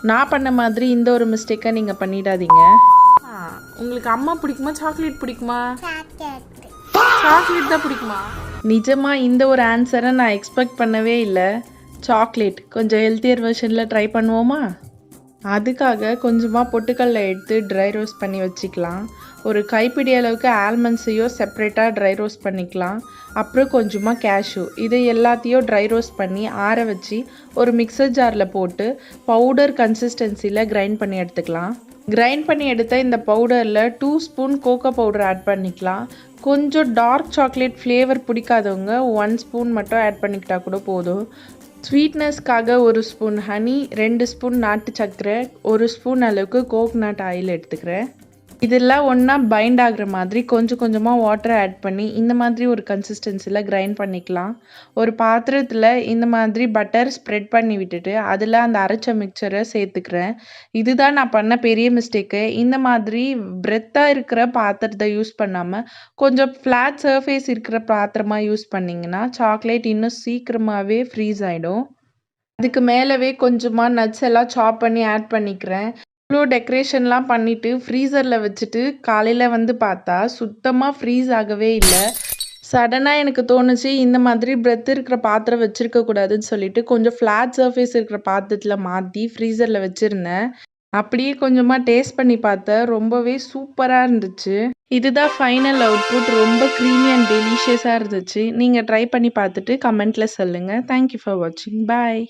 நான் பண்ண மாதிரி இந்த ஒரு மிஸ்டேக்கை நீங்கள் பண்ணிடாதீங்க. உங்களுக்கு அம்மா பிடிக்குமா சாக்லேட் பிடிக்குமா? சாக்லேட் தான் பிடிக்குமா? நிஜமாக இந்த ஒரு ஆன்சரை நான் எக்ஸ்பெக்ட் பண்ணவே இல்லை. சாக்லேட் கொஞ்சம் ஹெல்த்தியர் வெர்ஷனில் ட்ரை பண்ணுவோமா? அதுக்காக கொஞ்சமாக பொட்டுக்கல்ல எடுத்து ட்ரை ரோஸ்ட் பண்ணி வச்சுக்கலாம். ஒரு கைப்பிடி அளவுக்கு ஆல்மண்ட்ஸையும் செப்ரேட்டாக ட்ரை ரோஸ்ட் பண்ணிக்கலாம். அப்புறம் கொஞ்சமாக கேஷ்யூ, இதை எல்லாத்தையும் ட்ரை ரோஸ்ட் பண்ணி ஆற வச்சு ஒரு மிக்சர் ஜாரில் போட்டு பவுடர் கன்சிஸ்டன்சியில் கிரைண்ட் பண்ணி எடுத்துக்கலாம். கிரைண்ட் பண்ணி எடுத்த இந்த பவுடரில் 2 ஸ்பூன் கோகோ பவுடர் ஆட் பண்ணிக்கலாம். கொஞ்சம் டார்க் சாக்லேட் ஃப்ளேவர் பிடிக்காதவங்க 1 ஸ்பூன் மட்டும் ஆட் பண்ணிக்கிட்டால் கூட போதும். ஸ்வீட்னஸ்க்காக 1 ஸ்பூன் ஹனி, 2 ஸ்பூன் நாட்டு சர்க்கரை, 1 ஸ்பூன் அளவுக்கு கோகனட் ஆயில் எடுத்துக்கிறேன். இதெல்லாம் ஒன்றா பைண்ட் ஆகுற மாதிரி கொஞ்சம் கொஞ்சமாக வாட்டரை ஆட் பண்ணி இந்த மாதிரி ஒரு கன்சிஸ்டன்சியில் கிரைண்ட் பண்ணிக்கலாம். ஒரு பாத்திரத்தில் இந்த மாதிரி பட்டர் ஸ்ப்ரெட் பண்ணி விட்டுட்டு அதில் அந்த அரைச்ச மிக்சரை சேர்த்துக்கிறேன். இதுதான் நான் பண்ண பெரிய மிஸ்டேக்கு. இந்த மாதிரி பிரெத்தாக இருக்கிற பாத்திரத்தை யூஸ் பண்ணாமல் கொஞ்சம் ஃப்ளாட் சர்ஃபேஸ் இருக்கிற பாத்திரமாக யூஸ் பண்ணிங்கன்னா சாக்லேட் இன்னும் சீக்கிரமாகவே ஃப்ரீஸ் ஆகிடும். அதுக்கு மேலவே கொஞ்சமாக நட்ஸ் எல்லாம் சாப் பண்ணி ஆட் பண்ணிக்கிறேன். இவ்வளோ டெக்கரேஷன்லாம் பண்ணிவிட்டு ஃப்ரீசரில் வச்சுட்டு காலையில் வந்து பார்த்தா சுத்தமாக ஃப்ரீஸ் ஆகவே இல்லை. சடனாக எனக்கு தோணுச்சு இந்த மாதிரி பிரெத் இருக்கிற பாத்திரம் வச்சுருக்கக்கூடாதுன்னு சொல்லிட்டு கொஞ்சம் ஃப்ளாட் சர்ஃபேஸ் இருக்கிற பாத்திரத்தில் மாற்றி ஃப்ரீசரில் வச்சுருந்தேன். அப்படியே கொஞ்சமாக டேஸ்ட் பண்ணி பார்த்தேன், ரொம்பவே சூப்பராக இருந்துச்சு. இதுதான் ஃபைனல் அவுட்புட். ரொம்ப க்ரீமி அண்ட் டெலிஷியஸாக இருந்துச்சு. நீங்கள் ட்ரை பண்ணி பார்த்துட்டு கமெண்ட்டில் சொல்லுங்கள். தேங்க்யூ ஃபார் வாட்சிங். பாய்.